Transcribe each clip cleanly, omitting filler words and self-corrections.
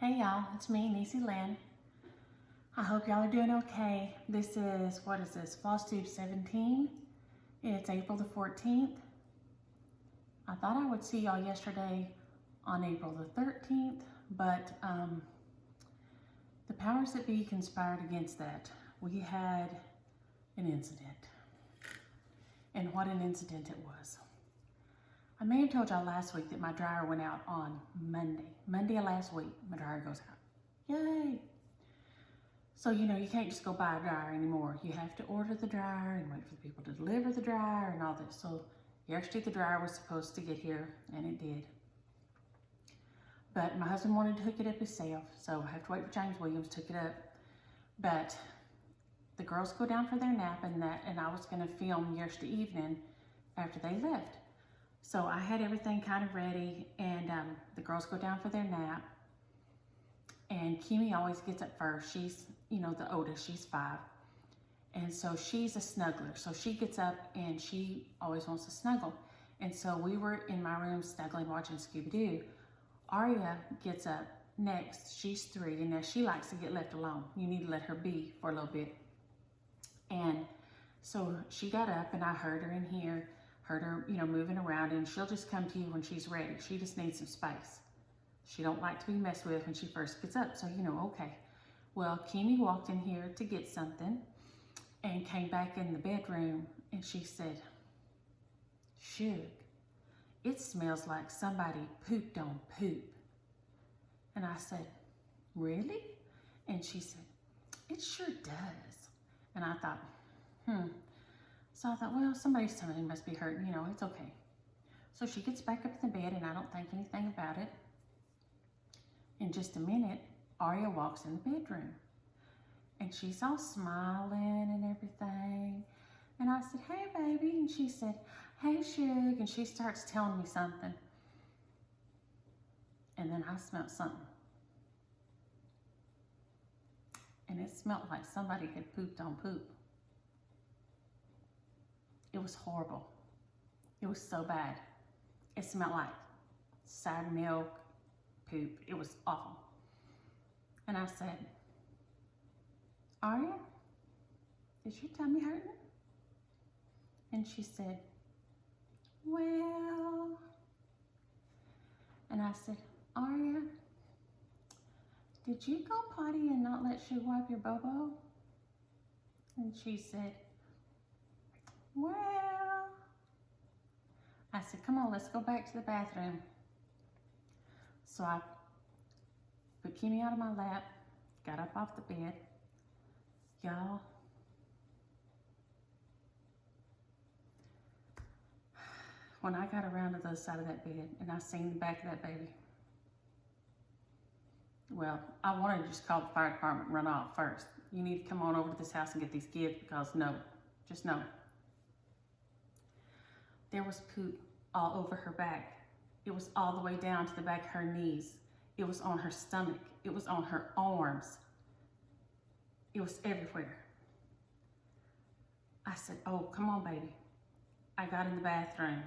Hey y'all, it's me, Niecy Lynn. I hope y'all are doing okay. This is, Flosstube 17. It's April the 14th. I thought I would see y'all yesterday on April the 13th, but the powers that be conspired against that. We had an incident. And what an incident it was. I may have told y'all last week that my dryer went out on Monday. Monday of last week, my dryer goes out. Yay! So, you can't just go buy a dryer anymore. You have to order the dryer and wait for the people to deliver the dryer and all this. So, yesterday the dryer was supposed to get here, and it did. But my husband wanted to hook it up himself, so I have to wait for James Williams to hook it up. But the girls go down for their nap, and I was going to film yesterday evening after they left. So I had everything kind of ready, and the girls go down for their nap. And Kimi always gets up first. She's, the oldest. She's 5. And so she's a snuggler. So she gets up and she always wants to snuggle. And so we were in my room snuggling, watching Scooby-Doo. Aria gets up next. She's 3, and now she likes to get left alone. You need to let her be for a little bit. And so she got up, and I heard her in here. Heard her, moving around, and she'll just come to you when she's ready. She just needs some space. She don't like to be messed with when she first gets up, so okay. Well, Kimi walked in here to get something and came back in the bedroom, and she said, "Shug, it smells like somebody pooped on poop." And I said, "Really?" And she said, "It sure does." And I thought, So I thought, well, somebody's tummy must be hurting, it's okay. So she gets back up in the bed, and I don't think anything about it. In just a minute, Aria walks in the bedroom, and she's all smiling and everything. And I said, "Hey, baby." And she said, "Hey, Shug." And she starts telling me something. And then I smelled something. And it smelled like somebody had pooped on poop. It was horrible. It was so bad. It smelled like sour milk, poop. It was awful. And I said, "Aria, is your tummy hurting?" And she said, "Well." And I said, "Aria, did you go potty and not let Shug wipe your bobo?" And she said, "Well." I said, "Come on, let's go back to the bathroom." So I put Kimi out of my lap, got up off the bed. Y'all, when I got around to the other side of that bed and I seen the back of that baby, well, I wanted to just call the fire department and run off first. You need to come on over to this house and get these kids, because no. There was poop all over her back. It was all the way down to the back of her knees. It was on her stomach. It was on her arms. It was everywhere. I said, "Oh, come on, baby." I got in the bathroom,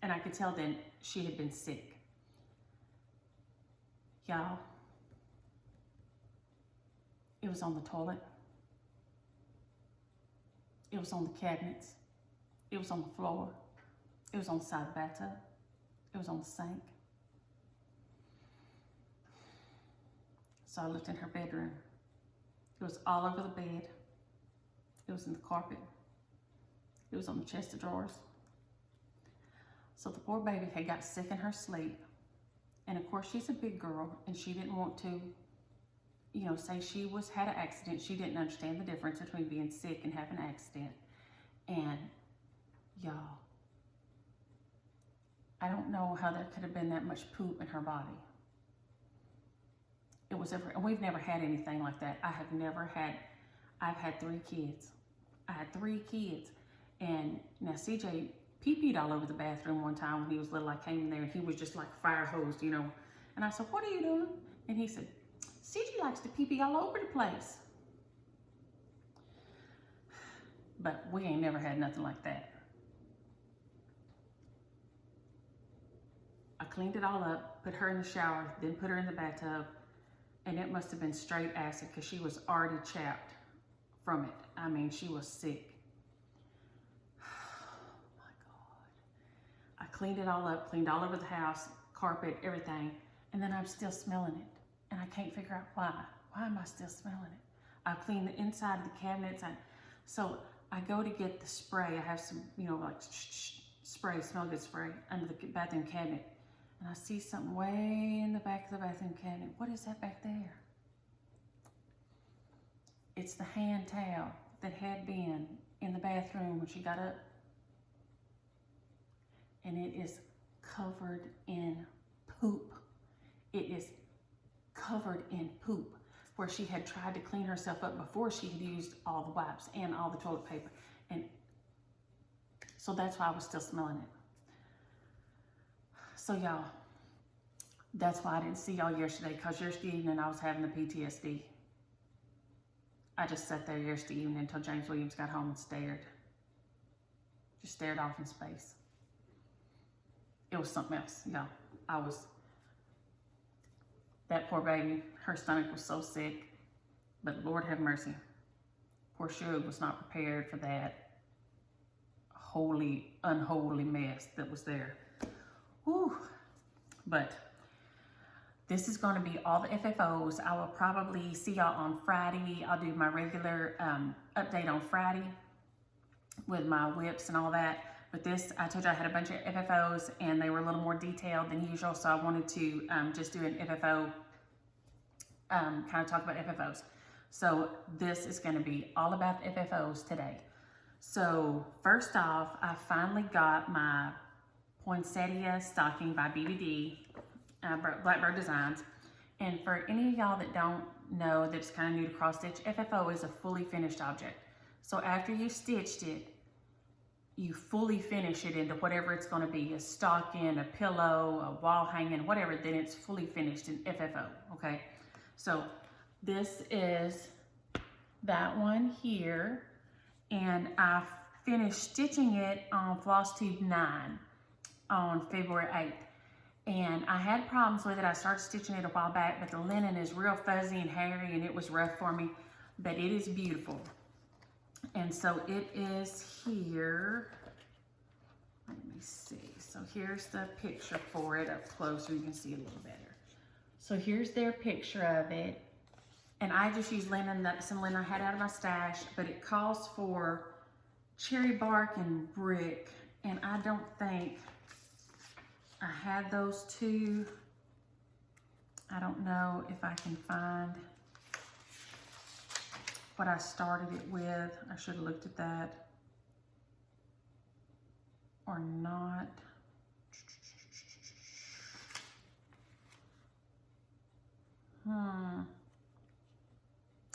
and I could tell then she had been sick. Y'all, it was on the toilet. It was on the cabinets. It was on the floor. It was on the side of the bathtub. It was on the sink. So I looked in her bedroom. It was all over the bed. It was in the carpet. It was on the chest of drawers. So the poor baby had got sick in her sleep. And of course, she's a big girl, and she didn't want to, say she had an accident. She didn't understand the difference between being sick and having an accident. And y'all, I don't know how there could have been that much poop in her body. It was and we've never had anything like that. I've had 3 kids. I had 3 kids. And now CJ pee-peed all over the bathroom one time when he was little. I came in there, and he was just like fire hosed, And I said, "What are you doing?" And he said, "CJ likes to pee-pee all over the place." But we ain't never had nothing like that. I cleaned it all up, put her in the shower, then put her in the bathtub, And it must have been straight acid because she was already chapped from it. I mean, she was sick. Oh my God. I cleaned it all up, cleaned all over the house, carpet, everything. And then I'm still smelling it. And I can't figure out why. Why am I still smelling it? I cleaned the inside of the cabinets. So I go to get the spray. I have some, you know, like spray, smell good spray under the bathroom cabinet. And I see something way in the back of the bathroom cabinet. What is that back there? It's the hand towel that had been in the bathroom when she got up. And it is covered in poop. It is covered in poop, where she had tried to clean herself up before she had used all the wipes and all the toilet paper. And so that's why I was still smelling it. So y'all, that's why I didn't see y'all yesterday, because yesterday evening I was having the PTSD. I just sat there yesterday evening until James Williams got home and stared. Just stared off in space. It was something else, y'all. That poor baby, her stomach was so sick, but Lord have mercy. Poor Suge was not prepared for that holy, unholy mess that was there. Whew. But this is going to be all the FFOs. I will probably see y'all on Friday. I'll do my regular update on Friday with my whips and all that. But this, I told you I had a bunch of FFOs and they were a little more detailed than usual. So I wanted to just do an FFO, kind of talk about FFOs. So this is going to be all about the FFOs today. So first off, I finally got my Poinsettia stocking by BBD, Blackbird Designs. And for any of y'all that don't know, that's kind of new to cross stitch, FFO is a fully finished object. So after you stitched it, you fully finish it into whatever it's going to be, a stocking, a pillow, a wall hanging, whatever, then it's fully finished in FFO, okay? So this is that one here, and I finished stitching it on Flosstube 9 on February 8th. And I had problems with it. I started stitching it a while back, but the linen is real fuzzy and hairy and it was rough for me, but it is beautiful. And so it is here. Let me see. So here's the picture for it up close so you can see a little better. So here's their picture of it. And I just used linen, some linen I had out of my stash, but it calls for cherry bark and brick. And I don't think I had those two. I don't know if I can find what I started it with. I should have looked at that. Or not.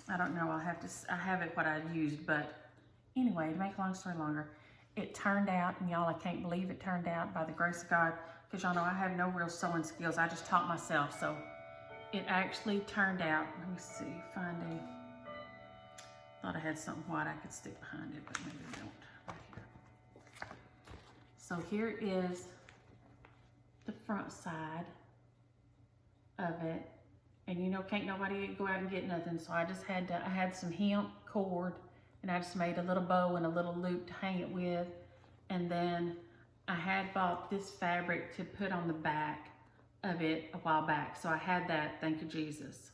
I don't know. I have it what I used, but anyway, to make a long story longer, it turned out, and y'all, I can't believe it turned out by the grace of God, because y'all know I have no real sewing skills. I just taught myself, so it actually turned out. Let me see, thought I had something white I could stick behind it, but maybe I don't. Right here. So here is the front side of it. And you know, can't nobody go out and get nothing. So I just had I had some hemp cord, and I just made a little bow and a little loop to hang it with. And then I had bought this fabric to put on the back of it a while back. So I had that, thank you Jesus.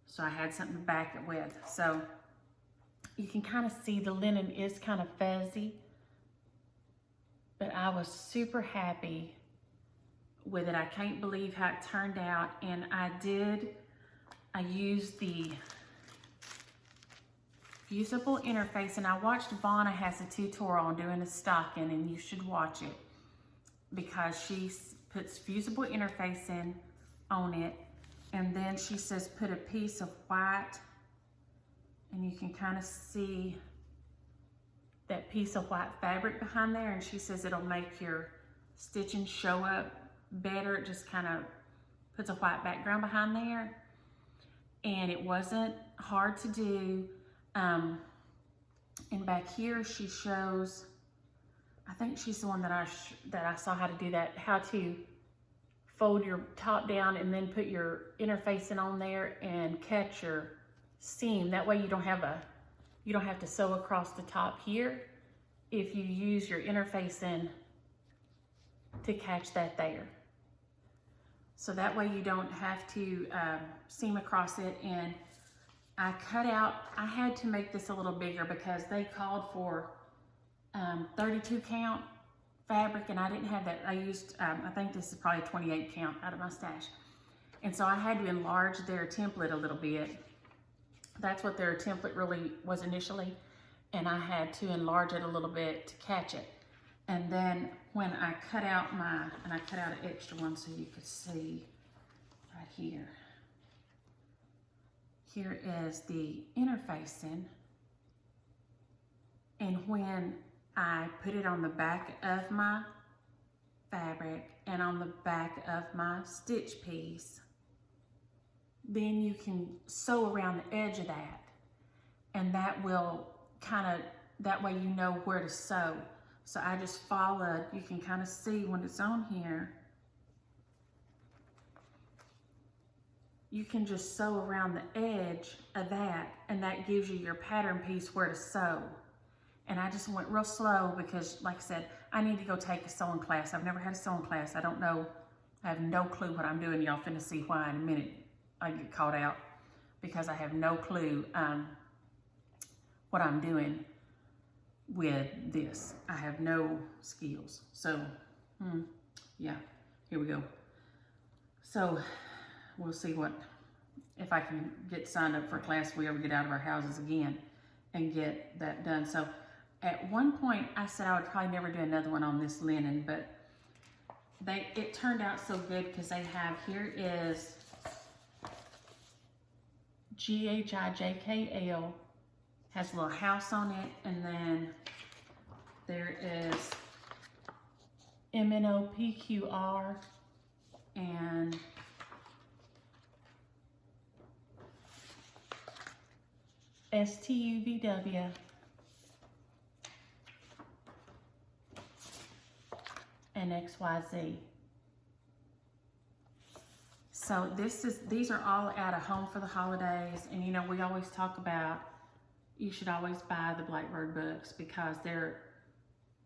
So I had something to back it with. So you can kind of see the linen is kind of fuzzy, but I was super happy with it. I can't believe how it turned out. And I used the fusible interface, and I watched Vonna has a tutorial on doing a stocking, and you should watch it because she puts fusible interface in on it, and then she says put a piece of white, and you can kind of see that piece of white fabric behind there, and she says it'll make your stitching show up better. It just kind of puts a white background behind there, and it wasn't hard to do. And back here she shows, I think she's the one that I saw how to do that, how to fold your top down and then put your interfacing on there and catch your seam. That way you don't have to sew across the top here if you use your interfacing to catch that there. So that way you don't have to seam across it. And I had to make this a little bigger because they called for 32 count fabric, and I didn't have that. I used, I think this is probably 28 count out of my stash. And so I had to enlarge their template a little bit. That's what their template really was initially. And I had to enlarge it a little bit to catch it. And then when I cut out and I cut out an extra one so you could see right here. Here is the interfacing. And when I put it on the back of my fabric and on the back of my stitch piece, then you can sew around the edge of that. And that will that way you know where to sew. So I just followed, you can kind of see when it's on here, you can just sew around the edge of that, and that gives you your pattern piece where to sew. And I just went real slow because, like I said, I need to go take a sewing class. I've never had a sewing class. I don't know, I have no clue what I'm doing. Y'all finna see why in a minute I get caught out, because I have no clue what I'm doing with this. I have no skills. So, yeah, here we go. So we'll see if I can get signed up for a class if we ever get out of our houses again and get that done. So at one point I said I would probably never do another one on this linen, but it turned out so good because they have, here is GHIJKL, has a little house on it, and then there is MNOPQR and STUVW and XYZ. So these are all out of Home for the Holidays, and you know, we always talk about you should always buy the Blackbird books because they're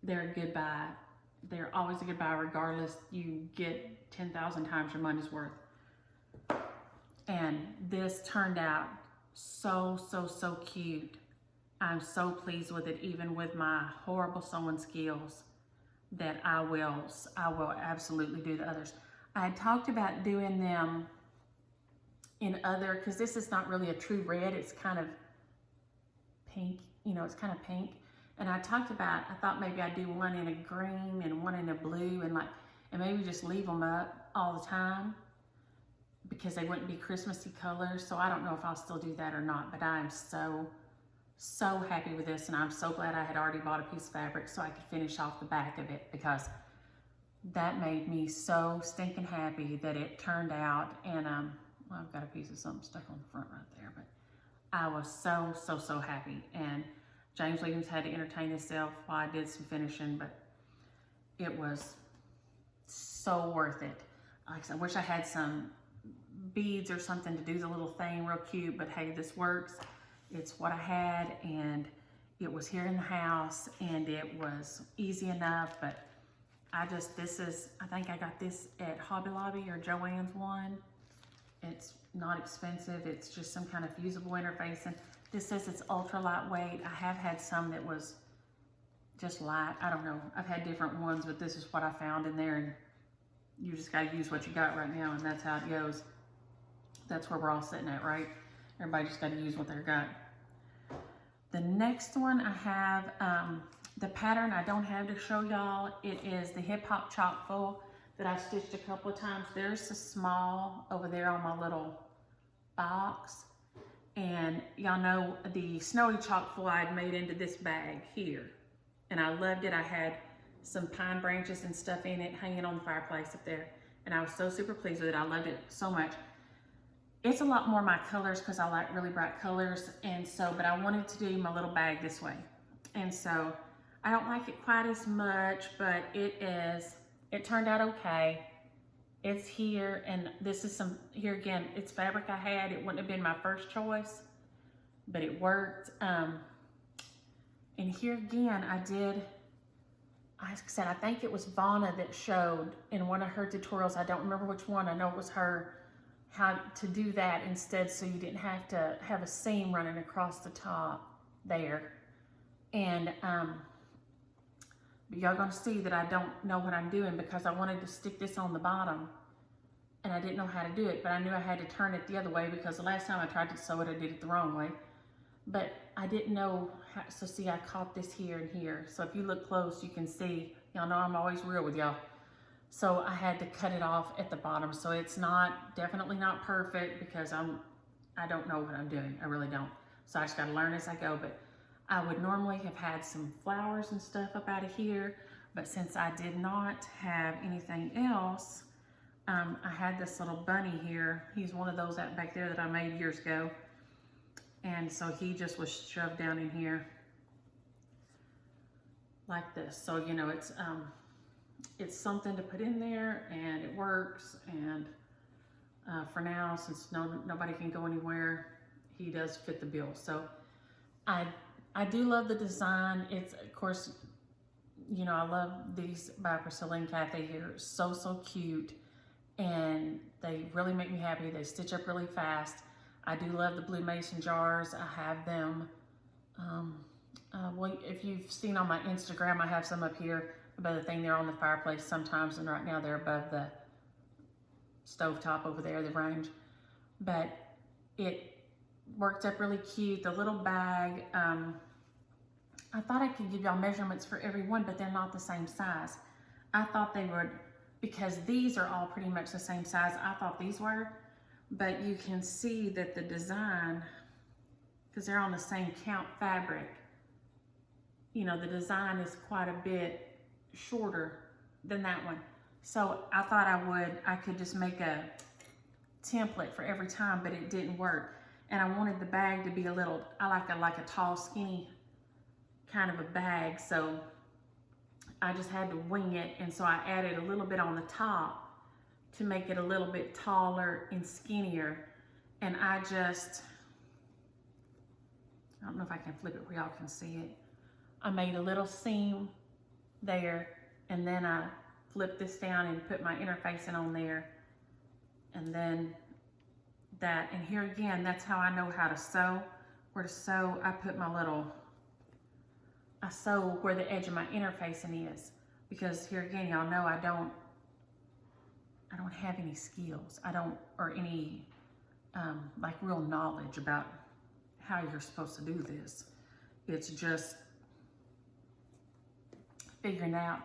a good buy. They're always a good buy regardless. You get 10,000 times your money's worth. And this turned out so cute. I'm so pleased with it, even with my horrible sewing skills, that I will absolutely do the others. I had talked about doing them in other, because this is not really a true red, it's kind of pink, you know, it's kind of pink. And I thought maybe I'd do one in a green and one in a blue, and maybe just leave them up all the time because they wouldn't be Christmassy colors. So I don't know if I'll still do that or not, but I am so happy with this, and I'm so glad I had already bought a piece of fabric so I could finish off the back of it, because that made me so stinking happy that it turned out. And well, I've got a piece of something stuck on the front right there, but I was so happy. And James Williams had to entertain himself while I did some finishing, but it was so worth it. Like I said, I wish I had some beads or something to do the little thing real cute, but hey, this works. It's what I had, and it was here in the house, and it was easy enough. But I think I got this at Hobby Lobby or Joann's one. It's not expensive. It's just some kind of fusible interfacing. This says it's ultra lightweight. I have had some that was just light. I don't know. I've had different ones, but this is what I found in there, and you just got to use what you got right now, and that's how it goes. That's where we're all sitting at, right? Everybody just got to use what they've got. The next one I have, the pattern I don't have to show y'all. It is the Hip Hop Chock Full that I've stitched a couple of times. There's the small over there on my little box. And y'all know the Snowy Chock Full I'd made into this bag here. And I loved it. I had some pine branches and stuff in it hanging on the fireplace up there. And I was so super pleased with it. I loved it so much. It's a lot more my colors because I like really bright colors. And so, but I wanted to do my little bag this way. And so I don't like it quite as much, but it turned out okay. It's here, and this is some, here again, it's fabric I had. It wouldn't have been my first choice, but it worked. And here again, I said, I think it was Vonna that showed in one of her tutorials, I don't remember which one, I know it was her, how to do that instead so you didn't have to have a seam running across the top there. And but y'all gonna see that I don't know what I'm doing because I wanted to stick this on the bottom and I didn't know how to do it, but I knew I had to turn it the other way because the last time I tried to sew it, I did it the wrong way. But I didn't know how, so see, I caught this here and here. So if you look close, you can see, y'all know I'm always real with y'all. So I had to cut it off at the bottom. So it's definitely not perfect because I don't know what I'm doing. I really don't. So I just gotta learn as I go. But I would normally have had some flowers and stuff up out of here, but since I did not have anything else, I had this little bunny here. He's one of those out back there that I made years ago. And so he just was shoved down in here like this. So, you know, it's something to put in there and it works. And for now, since nobody can go anywhere, he does fit the bill. So I do love the design. It's, of course, you know, I love these by Priscilla and Kathy. They're so, so cute. And they really make me happy. They stitch up really fast. I do love the blue mason jars. I have them. Well, if you've seen on my Instagram, I have some up here above the thing there on the fireplace sometimes. And right now they're above the stovetop over there, the range. But it worked up really cute. The little bag, I thought I could give y'all measurements for every one, but they're not the same size. I thought they would, because these are all pretty much the same size. I thought these were, but you can see that the design, because they're on the same count fabric, you know, the design is quite a bit shorter than that one. So I thought I could just make a template for every time, but it didn't work. And I wanted the bag to be a little, I like a tall, skinny kind of a bag. So I just had to wing it. And so I added a little bit on the top to make it a little bit taller and skinnier. And I don't know if I can flip it where y'all can see it. I made a little seam there, and then I flipped this down and put my interfacing on there. And then that, and here again, that's how I know how to sew. Where to sew, I put I sew where the edge of my interfacing is. Because here again, y'all know I don't have any skills. Or any like real knowledge about how you're supposed to do this. It's just figuring out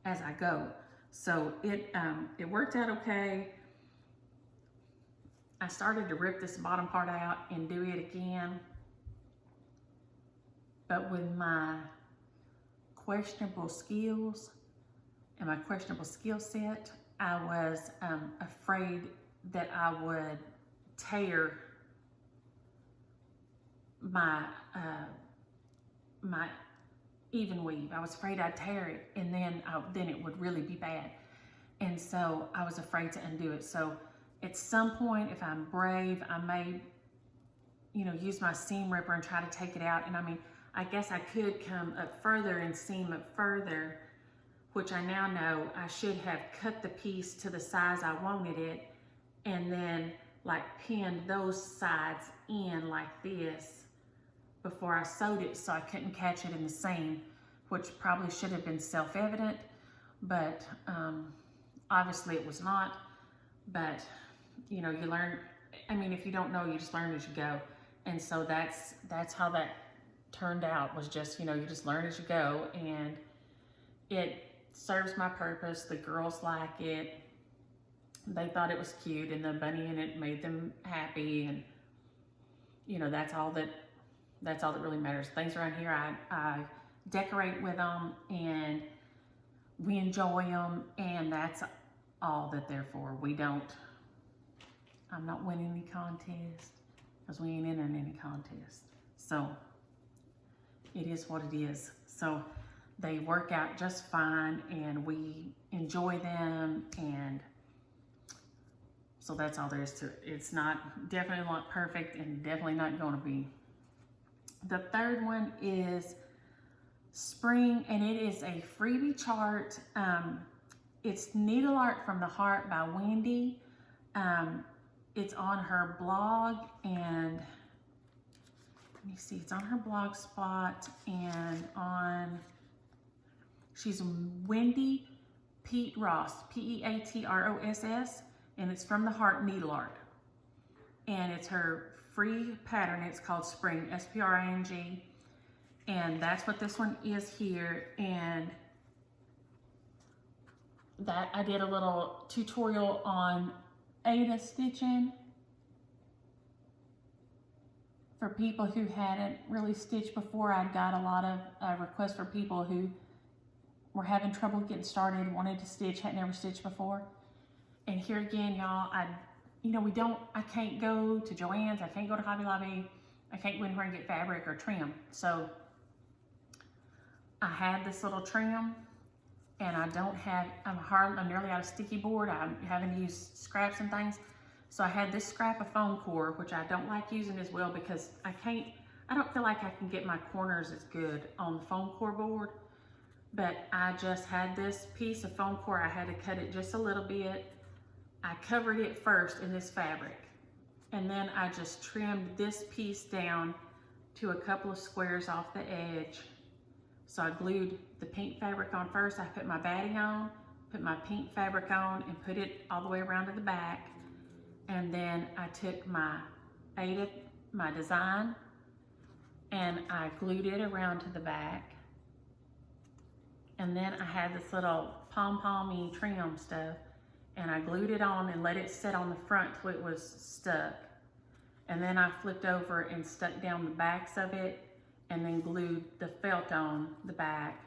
as I go. So it worked out okay. I started to rip this bottom part out and do it again. But with my questionable skills and my questionable skill set, I was afraid that I would tear my my even weave. I was afraid I'd tear it, and then it would really be bad. And so I was afraid to undo it. So at some point, if I'm brave, I may, you know, use my seam ripper and try to take it out. And I mean, I guess I could come up further and seam up further, which I now know I should have cut the piece to the size I wanted it, and then like pinned those sides in like this before I sewed it so I couldn't catch it in the seam, which probably should have been self-evident, but obviously it was not. But you know, you learn, I mean, if you don't know, you just learn as you go. And so that's how that turned out, was just, you know, you just learn as you go, and it serves my purpose. The girls like it. They thought it was cute, and the bunny in it made them happy, and you know, that's all that really matters. Things around here, I decorate with them, and we enjoy them, and that's all that they're for. I'm not winning any contest because we ain't entering any contest. So it is what it is. So they work out just fine, and we enjoy them, and So that's all there is to it. It's not, definitely not perfect and definitely not gonna be. The third one is Spring, and it is a freebie chart. It's Needle Art from the Heart by Wendy. It's on her blog, and let me see, it's on her blog spot, and on, she's Wendy Pete Ross, Peatross, and it's from the Heart Needle Art. And it's her free pattern. It's called Spring, Spring. And that's what this one is here. And that I did a little tutorial on Ada stitching for people who hadn't really stitched before. I got a lot of requests for people who were having trouble getting started, wanted to stitch, had never stitched before. And here again, y'all, I can't go to Joann's, I can't go to Hobby Lobby, I can't go anywhere and get fabric or trim. So I had this little trim, and I don't have, I'm nearly out of sticky board. I'm having to use scraps and things. So I had this scrap of foam core, which I don't like using as well because I don't feel like I can get my corners as good on the foam core board. But I just had this piece of foam core. I had to cut it just a little bit. I covered it first in this fabric, and then I just trimmed this piece down to a couple of squares off the edge. So I glued the pink fabric on first. I put my batting on, put my pink fabric on, and put it all the way around to the back. And then I took my design, and I glued it around to the back. And then I had this little pom-pommy trim stuff, and I glued it on and let it sit on the front till it was stuck. And then I flipped over and stuck down the backs of it, and then glued the felt on the back.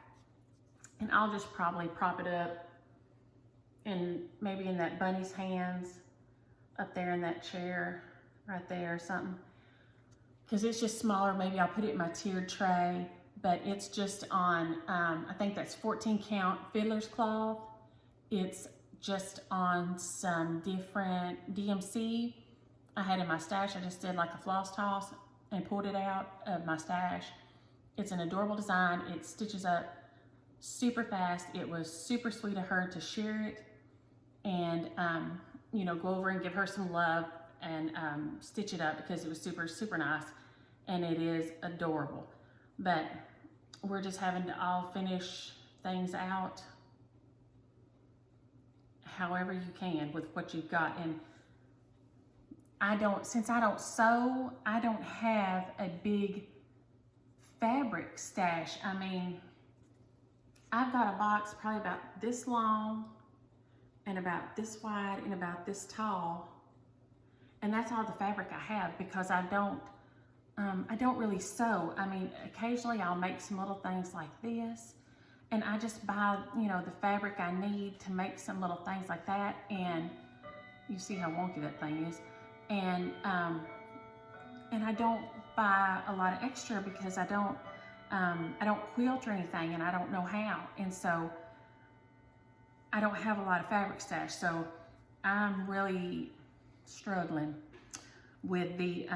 And I'll just probably prop it up and maybe in that bunny's hands up there in that chair right there or something. Because it's just smaller, maybe I'll put it in my tiered tray, but it's just on, I think that's 14 count fiddler's cloth. It's just on some different DMC I had in my stash. I just did like a floss toss and pulled it out of my stash. It's an adorable design. It stitches up super fast. It was super sweet of her to share it and go over and give her some love and stitch it up because it was super, super nice, and it is adorable. But we're just having to all finish things out however you can with what you've got. And since I don't sew, I don't have a big fabric stash. I mean, I've got a box probably about this long and about this wide and about this tall, and that's all the fabric I have because I don't really sew. I mean, occasionally I'll make some little things like this, and I just buy, the fabric I need to make some little things like that. And you see how wonky that thing is. And I don't buy a lot of extra because I don't quilt or anything, and I don't know how. And so I don't have a lot of fabric stash. So I'm really struggling with the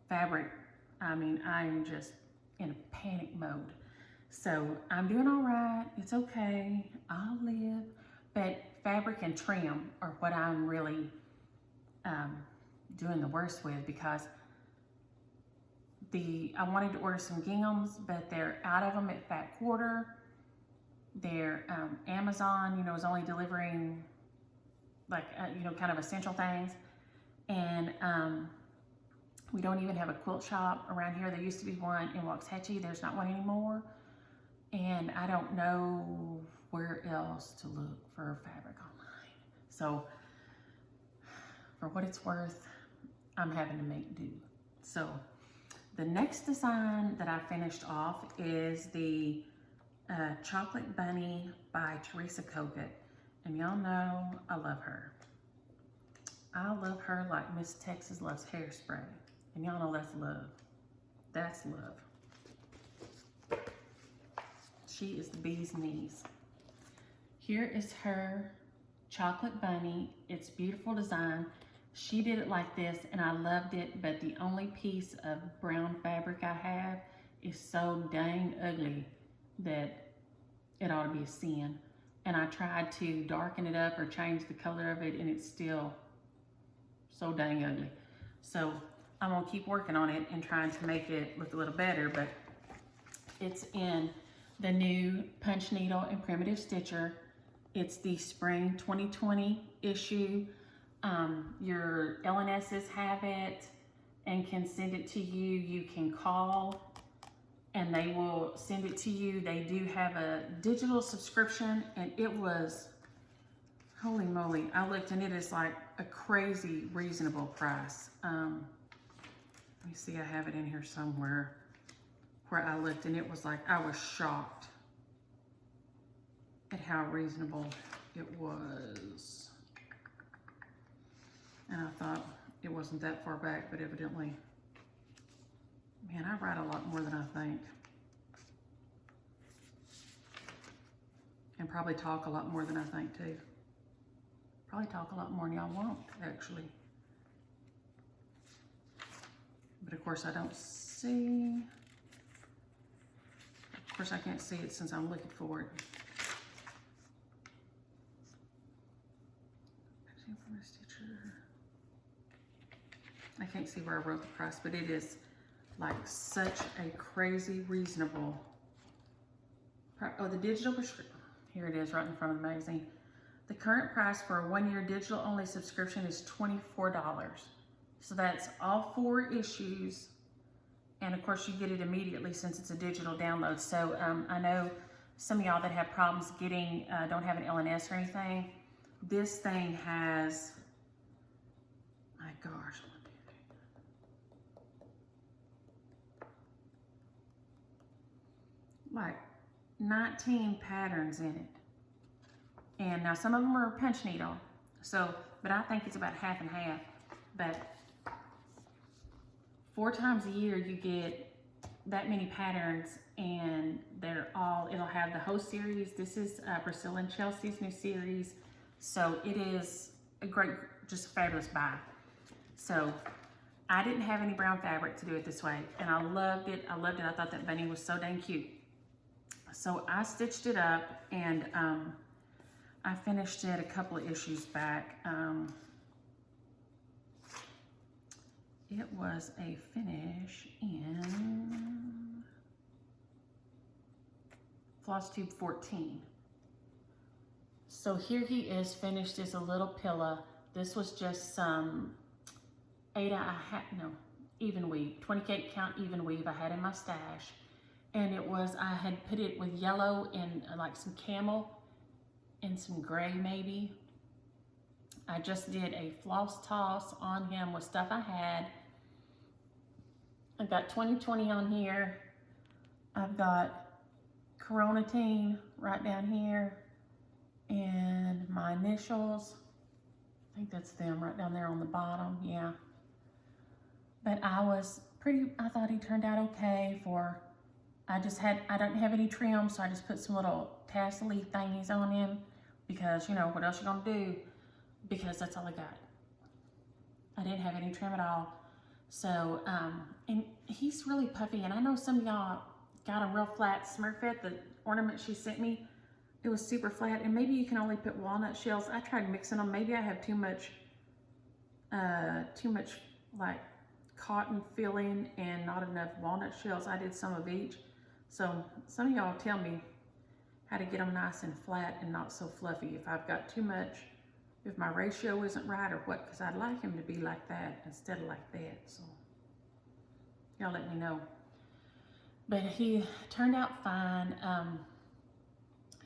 fabric. I mean, I'm just in a panic mode. So I'm doing all right. It's okay. I'll live. But fabric and trim are what I'm really doing the worst with, because I wanted to order some ginghams, but they're out of them at Fat Quarter. Their Amazon, is only delivering like, kind of essential things. And we don't even have a quilt shop around here. There used to be one in Waxahachie. There's not one anymore. And I don't know where else to look for fabric online. So for what it's worth, I'm having to make do. So the next design that I finished off is the Chocolate Bunny by Teresa Kogut. And y'all know I love her. I love her like Miss Texas loves hairspray. And y'all know that's love. That's love. She is the bee's knees. Here is her chocolate bunny. It's beautiful design. She did it like this and I loved it, but the only piece of brown fabric I have is so dang ugly that it ought to be a sin. And I tried to darken it up or change the color of it and it's still so dang ugly. So I'm gonna keep working on it and trying to make it look a little better, but it's in the new punch needle and primitive stitcher. It's the spring 2020 issue. Your LNSs have it and can send it to you. You can call and they will send it to you. They do have a digital subscription and it was, holy moly, I looked and it is like a crazy reasonable price. Let me see, I have it in here somewhere where I looked and it was like, I was shocked at how reasonable it was. And I thought it wasn't that far back, but evidently, man, I write a lot more than I think. And probably talk a lot more than I think too. Probably talk a lot more than y'all won't, actually. But of course I don't see, of course I can't see it since I'm looking for it. I can't see where I wrote the price, but it is like such a crazy reasonable price. Oh, the digital prescription. Here it is right in front of the magazine. The current price for a 1-year digital only subscription is $24. So that's all 4 issues. And of course you get it immediately since it's a digital download. So I know some of y'all that have problems getting, don't have an LNS or anything. This thing has, my gosh, like 19 patterns in it. And now some of them are punch needle. So, but I think it's about half and half. But 4 times a year you get that many patterns and they're all, it'll have the whole series. This is Priscilla and Chelsea's new series. So it is a great, just a fabulous buy. So I didn't have any brown fabric to do it this way and I loved it. I loved it. I thought that bunny was so dang cute. So I stitched it up and I finished it a couple of issues back. It was a finish in Flosstube 14. So here he is finished as a little pillow. This was just some even weave, 28 count even weave I had in my stash. And it was, I had put it with yellow and like some camel and some gray maybe. I just did a floss toss on him with stuff I had. I've got 2020 on here. I've got Coronatine right down here and my initials. I think that's them right down there on the bottom, yeah. But I thought he turned out okay for, I don't have any trim, so I just put some little tassel-y thingies on him because, you know, what else you gonna do? Because that's all I got. I didn't have any trim at all. So, and he's really puffy, and I know some of y'all got him real flat. Smurfette, the ornament she sent me, it was super flat, and maybe you can only put walnut shells. I tried mixing them. Maybe I have too much like cotton filling and not enough walnut shells. I did some of each. So some of y'all tell me how to get them nice and flat and not so fluffy. If I've got too much, if my ratio isn't right or what, because I'd like him to be like that instead of like that. So y'all let me know. But he turned out fine.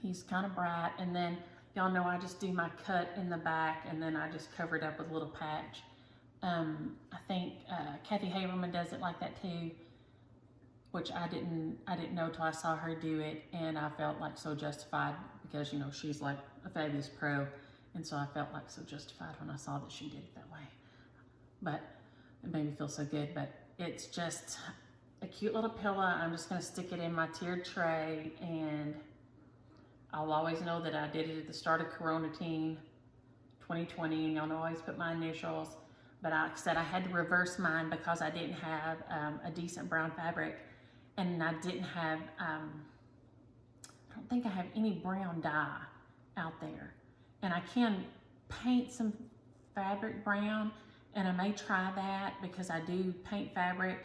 He's kind of bright, and then y'all know I just do my cut in the back and then I just cover it up with a little patch. I think Kathy Haberman does it like that too, which I didn't know till I saw her do it, and I felt like so justified because, you know, she's like a fabulous pro, and so I felt like so justified when I saw that she did it that way. But it made me feel so good. But it's just a cute little pillow. I'm just gonna stick it in my tiered tray, and I'll always know that I did it at the start of Coronatine. 2020, and y'all know I always put my initials, but like I said, I had to reverse mine because I didn't have a decent brown fabric, and I didn't have, I don't think I have any brown dye out there. And I can paint some fabric brown, and I may try that because I do paint fabric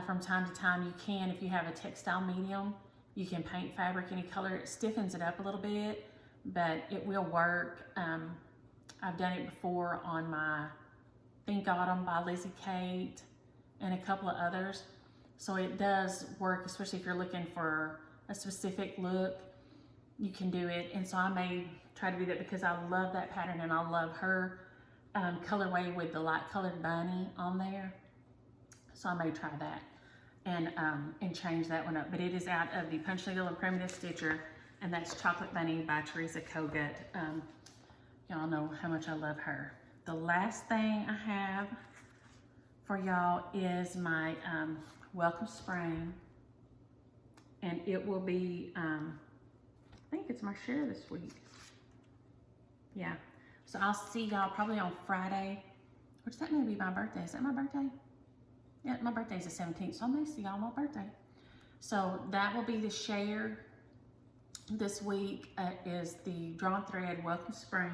from time to time. You can, if you have a textile medium, you can paint fabric any color. It stiffens it up a little bit, but it will work. I've done it before on my Think Autumn by Lizzie Kate and a couple of others. So it does work, especially if you're looking for a specific look, you can do it. And so I may try to do that because I love that pattern, and I love her colorway with the light colored bunny on there. So I may try that and change that one up. But it is out of the Punch Needle and Primitive Stitcher, and that's Chocolate Bunny by Teresa Kogut. Y'all know how much I love her. The last thing I have for y'all is my Welcome Spring, and it will be, I think it's my share this week. Yeah, so I'll see y'all probably on Friday, which that may be my birthday. Is that my birthday? Yeah, my birthday's the 17th, so I may see y'all on my birthday. So that will be the share this week. Is the Drawn Thread Welcome Spring,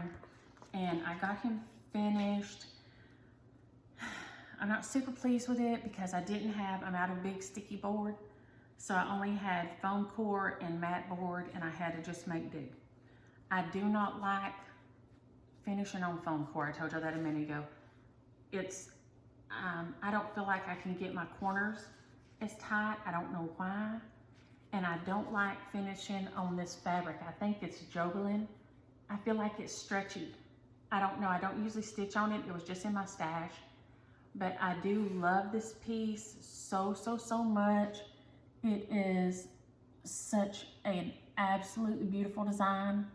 and I got him finished. I'm not super pleased with it because I'm out of big sticky board. So I only had foam core and matte board, and I had to just make do. I do not like finishing on foam core. I told you that a minute ago. It's, I don't feel like I can get my corners as tight. I don't know why. And I don't like finishing on this fabric. I think it's Jobelan. I feel like it's stretchy. I don't know. I don't usually stitch on it. It was just in my stash. But I do love this piece so much. It is such an absolutely beautiful design.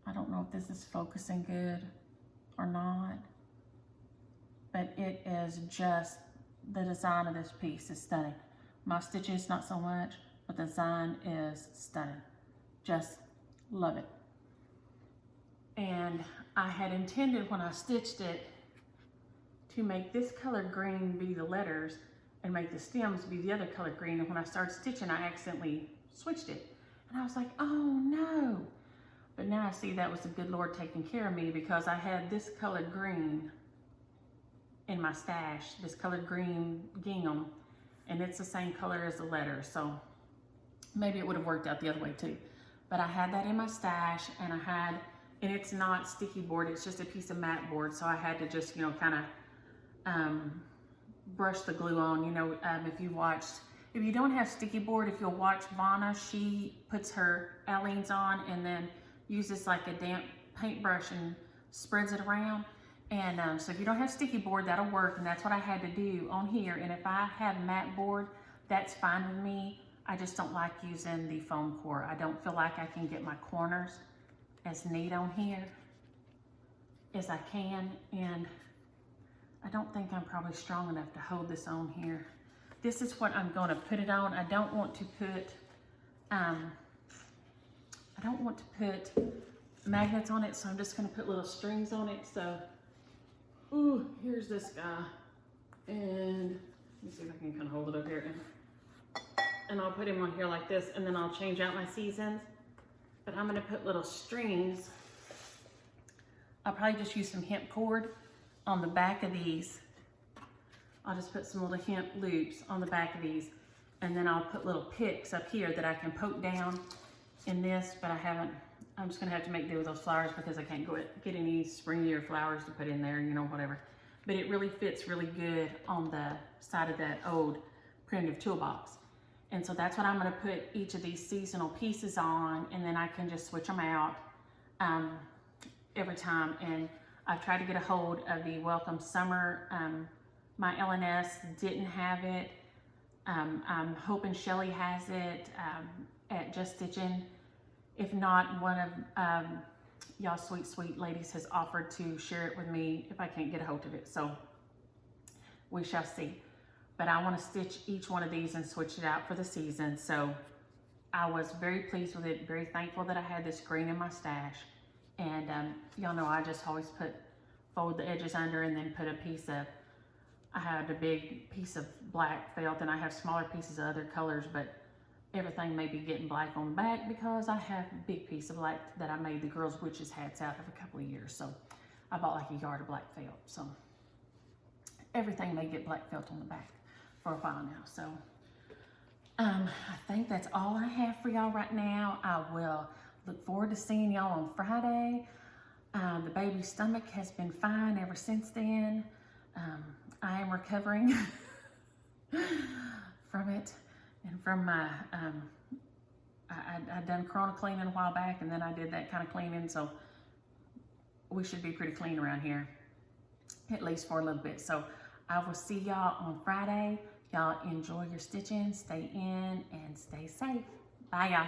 I don't know if this is focusing good or not, but it is just, the design of this piece is stunning. My stitches, not so much, but the design is stunning. Just love it. And I had intended when I stitched it to make this color green be the letters and make the stems be the other color green. And when I started stitching, I accidentally switched it. And I was like, oh no. But now I see that was the good Lord taking care of me, because I had this colored green in my stash, this colored green gingham, and it's the same color as the letters. So maybe it would have worked out the other way too. But I had that in my stash, and and it's not sticky board, it's just a piece of matte board. So I had to just, kind of brush the glue on. If you don't have sticky board, if you'll watch Vanna, she puts her Aleene's on and then uses like a damp paintbrush and spreads it around. And so if you don't have sticky board, that'll work. And that's what I had to do on here. And if I have matte board, that's fine with me. I just don't like using the foam core. I don't feel like I can get my corners as neat on here as I can. And I don't think I'm probably strong enough to hold this on here. This is what I'm going to put it on. I don't want to put magnets on it, so I'm just going to put little strings on it. So, here's this guy, and let me see if I can kind of hold it up here, and I'll put him on here like this, and then I'll change out my seasons. But I'm going to put little strings. I'll probably just use some hemp cord on the back of these. I'll just put some little hemp loops on the back of these, and then I'll put little picks up here that I can poke down in this, but I'm just gonna have to make do with those flowers because I can't get any springier flowers to put in there, whatever. But it really fits really good on the side of that old primitive toolbox. And so that's what I'm gonna put each of these seasonal pieces on, and then I can just switch them out every time. And I've tried to get a hold of the Welcome Summer. My LNS didn't have it. I'm hoping Shelly has it at Just Stitching. If not, one of y'all sweet ladies has offered to share it with me if I can't get a hold of it. So we shall see. But I want to stitch each one of these and switch it out for the season. So I was very pleased with it, very thankful that I had this green in my stash. And y'all know I just always fold the edges under and then put a piece of, I had a big piece of black felt and I have smaller pieces of other colors, but everything may be getting black on the back because I have a big piece of black that I made the girls' witches hats out of a couple of years. So I bought like a yard of black felt. So everything may get black felt on the back for a while now. So I think that's all I have for y'all right now. I will look forward to seeing y'all on Friday. The baby's stomach has been fine ever since then. I am recovering from it and from my, I done corona cleaning a while back, and then I did that kind of cleaning, so we should be pretty clean around here, at least for a little bit. So I will see y'all on Friday. Y'all enjoy your stitching, stay in, and stay safe. Bye, y'all.